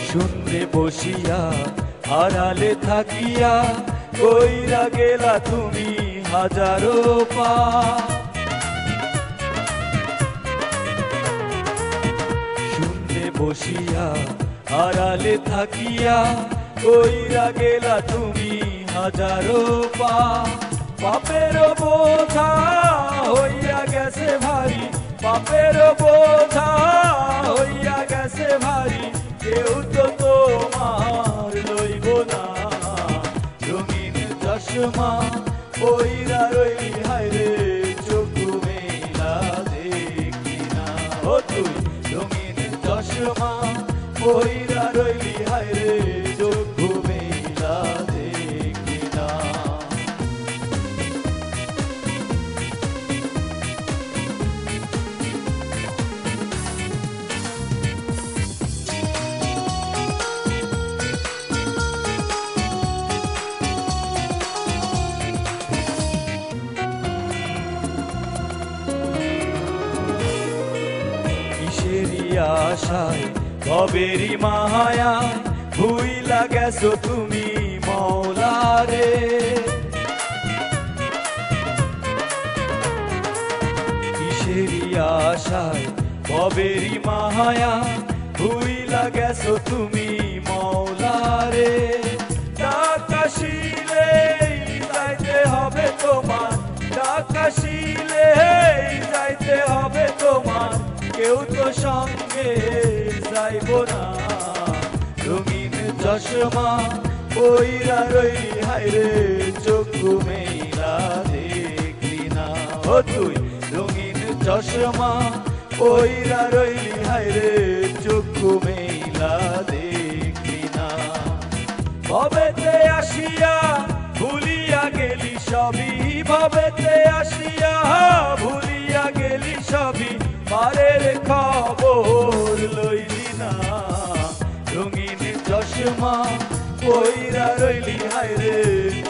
শূন্যে বসিয়া আড়ালে থাকিয়া কইরা গেলা তুমি হাজারো পা। শূন্যে বসিয়া আড়ালে থাকিয়া কইরা গেলা তুমি হাজারো পা। পাপের বোঝা হইয়া গেছে ভারী, পাপের বোঝা হইয়া গেছে ভারী, কেউ তো তোমার লইব না। রঙিন চশমা পইরা রইলি, হায়রে চক্ষু মেলা দেখলি না। ও তুই রঙিন চশমা পইরা রইলি, হায়রে চক্ষু মেলা দেখলি না। আশায় ভবেরি মায়ায় ভুইলা গেছো তুমি মৌলারে। কিসেরি আশায় ভবেরি মায়ায় ভুইলা গেছো তুমি মৌলারে। ডাকাশিলে যাইতে হবে তোমার, ডাকাশিলে যাইতে হবে তোমার, কেউ তো সঙ্গে যাইব না। রঙিন চশমা পইরা রইলি হায়রে চক্ষু মেলা দেখলি না ও তুই রঙিন চশমা পইরা রইলি হায়রে চক্ষু মেলা দেখলি না ভবেতে আসিয়া ভুলিয়া গেলি সবই ভবেতে আসিয়া ভুলিয়া গেলি সবই পারের খবর লইলি না রঙিন চশমা পইরা রইলি হায়রে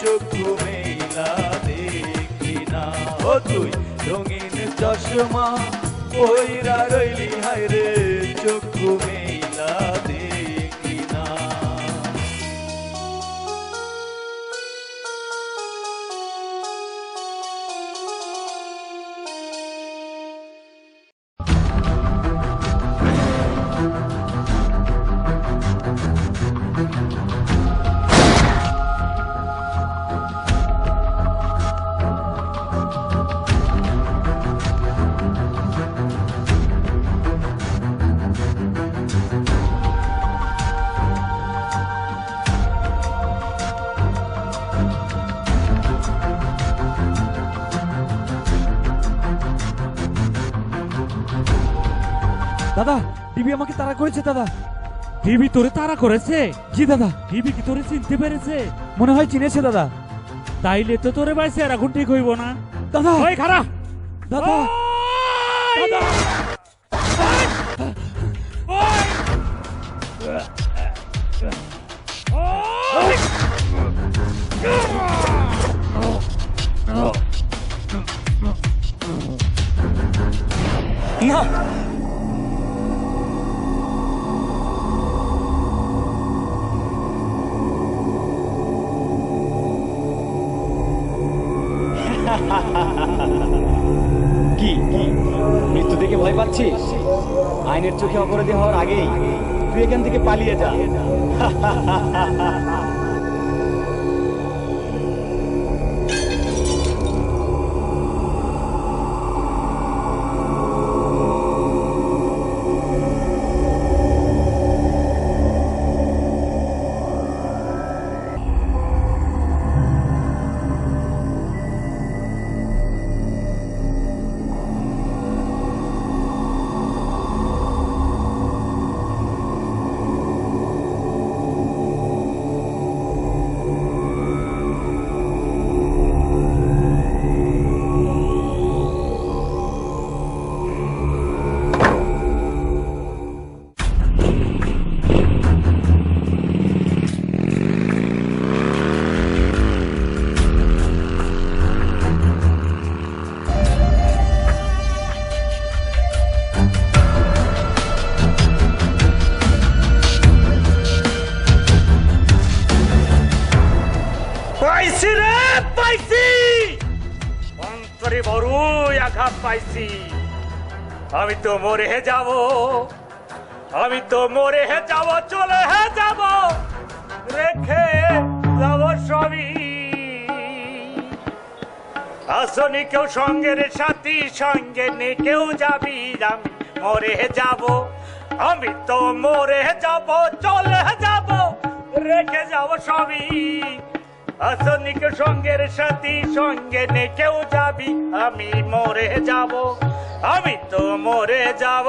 চক্ষু মেলা দেখলি না ও তুই রঙিন চশমা পইরা রইলি হায়রে চক্ষু মেলা দেখলি না দাদা টিভি আমাকে তাড়া করেছে দাদা। টিভি তোরে তাড়া করেছে? জি দাদা। টিভি কি তোরে চিনতে পেরেছে? মনে হয় চিনেছে দাদা। তাইলে তো তোরে বাইছে আর এখন ঠিক হইব না দাদা। ওই খারা দাদা দাদা না কি মৃত্যু দেখে ভয় পাচ্ছিস? আইনের চোখে অপরাধী হওয়ার আগেই তুই এখান থেকে পালিয়ে যা। পাইছি রে পাইছি, অন্তরে বড় আঘাত পাইছি। আমি তো মরে যাব, আমি তো মরে যাব, চলে যাব, রেখে যাব সবই। আসনি কেউ সঙ্গের সাথী, সঙ্গে নে কেউ যাবি, আমি মরে যাব, আমি তো মরে যাব, চলে যাব, রেখে যাব সবই। আসনিক সঙ্গের সাথী, সঙ্গে নে কেউ যাবি, আমি মরে যাব, আমি তো মরে যাব।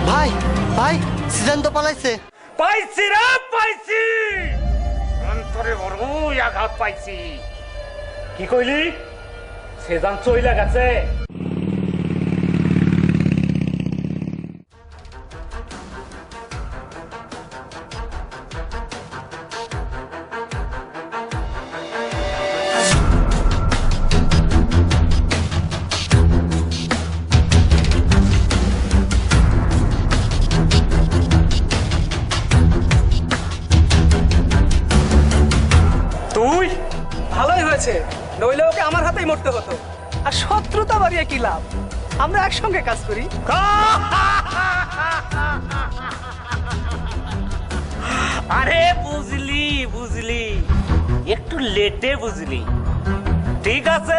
ভাই ভাই সিজন তো পালাইছে। পাইছি রে পাইছি, অন্তরে বড় আঘাত পাইছি। কি কইলি? সেজান চইলা গেছে। তুই ভালোই হয়েছে, নইলে ওকে আমার হাতেই মরতে হতো। আর শত্রুতা বাড়িয়ে কি লাভ, আমরা একসঙ্গে কাজ করি। আরে বুঝলি বুঝলি, একটু লেটে বুঝলি। ঠিক আছে,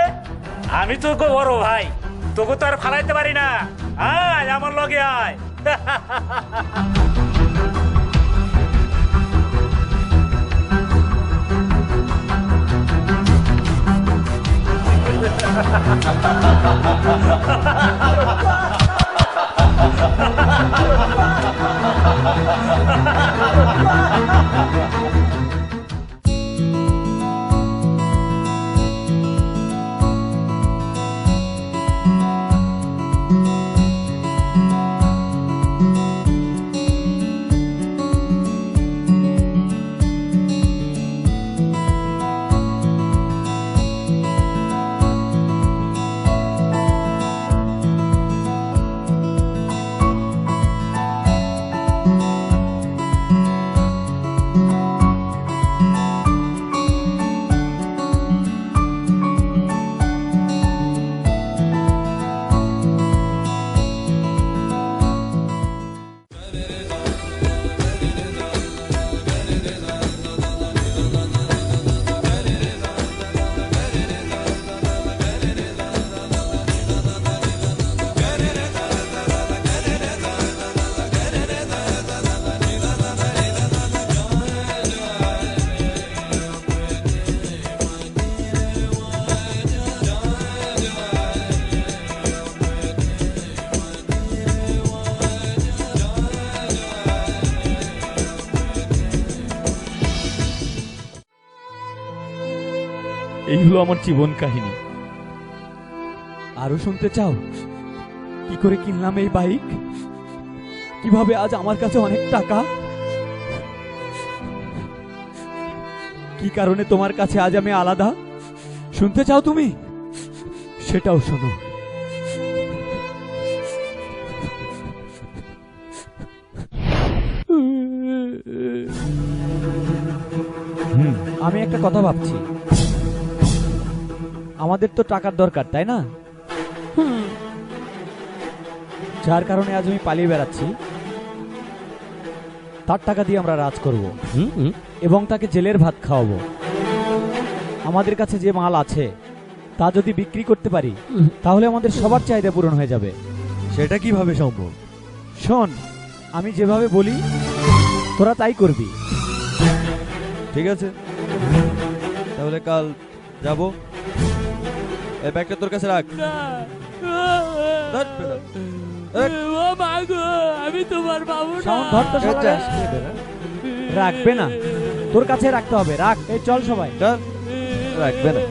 আমি তোকে বড় ভাই, তোকে তো আর ফালাইতে পারি না। আয় আমার লগে আয়। এই হলো আমার জীবন কাহিনী। আরো শুনতে চাও কি করে কিনলাম এই বাইক, কিভাবে আজ আমার কাছে অনেক টাকা, কি কারণে তোমার কাছে আজ আমি আলাদা, শুনতে চাও তুমি? সেটাও শোনো। আমি একটা কথা ভাবছি, আমাদের তো টাকার দরকার তাই না? যার কারণে আজ আমি পালিয়ে বেড়াচ্ছি, তার টাকা দিয়ে আমরা রাজ করব এবং তাকে জেলের ভাত খাওয়াবো। আমাদের কাছে যে মাল আছে তা যদি বিক্রি করতে পারি তাহলে আমাদের সবার চাহিদা পূরণ হয়ে যাবে। সেটা কিভাবে সম্ভব? শোন, আমি যেভাবে বলি তোরা তাই করবি। ঠিক আছে, তাহলে কাল যাব। এই ব্যাগটা তোর কাছে রাখ। আমি তোমার বাবু রাখবে না, তোর কাছে রাখতে হবে। রাখ। এই চল সবাই চল। রাখবে না।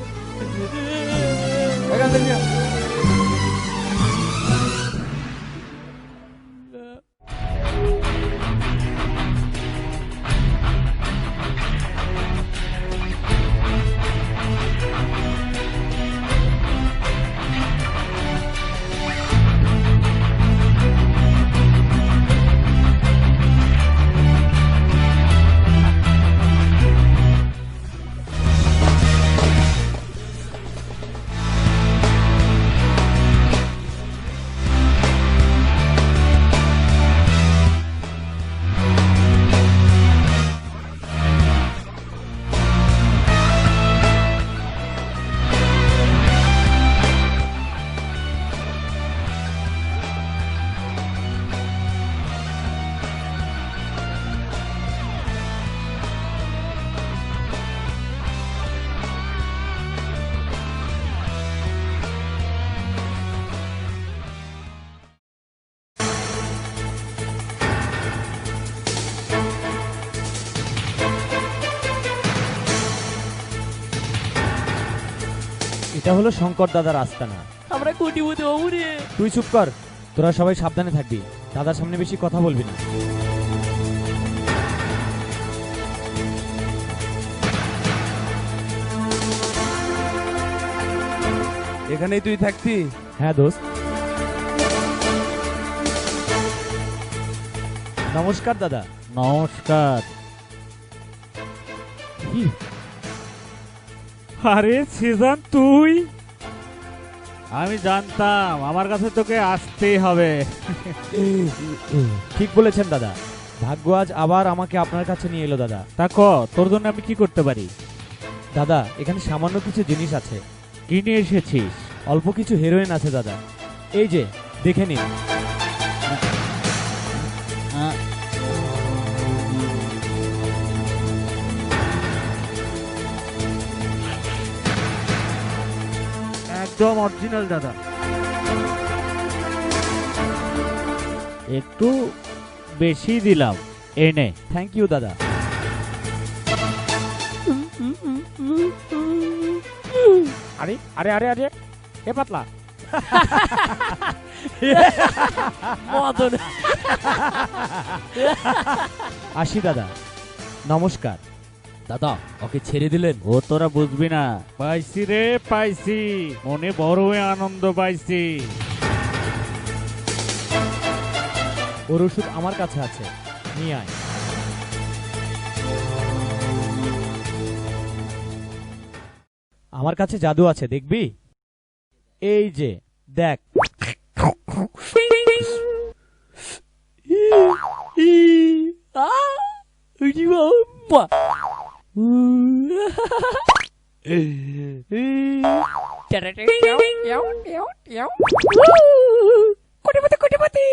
এটা হলো শঙ্কর দাদার আস্তানা। আমরা কোটিপতি হবো রে। তুই চুপ কর, তোরা সবাই সাবধানে থাকবি, দাদার সামনে বেশি কথা বলবি না। এখানেই তুই থাকতি? হ্যাঁ দোস্ত। নমস্কার দাদা। নমস্কার। আরে সিজন তুই? আমি জানতাম আমার কাছে তোকে আসতেই হবে। ঠিক বলেছেন দাদা, ভাগ্য আজ আবার আমাকে আপনার কাছে নিয়ে এলো দাদা। তা ক, তোর জন্য আমি কি করতে পারি? দাদা এখানে সামান্য কিছু জিনিস আছে। কি নিয়ে এসেছিস? অল্প কিছু হেরোইন আছে দাদা, এই যে দেখে নিন। একদম অরিজিনাল দাদা। একটু বেশি দিলাম, এনে। থ্যাংক ইউ দাদা। আরে আরে আরে আরে এ পাতলা আসি দাদা, নমস্কার। দাদা ওকে ছেড়ে দিলেন? ও তোরা বুঝবি না। পাইছি রে পাইছি, মনে বড় আনন্দ পাইছি। ওর ওষুধ আমার কাছে আছে, নিয়ে আয়। আমার কাছে জাদু আছে, দেখবি? এই যে দেখ। কোটিপতি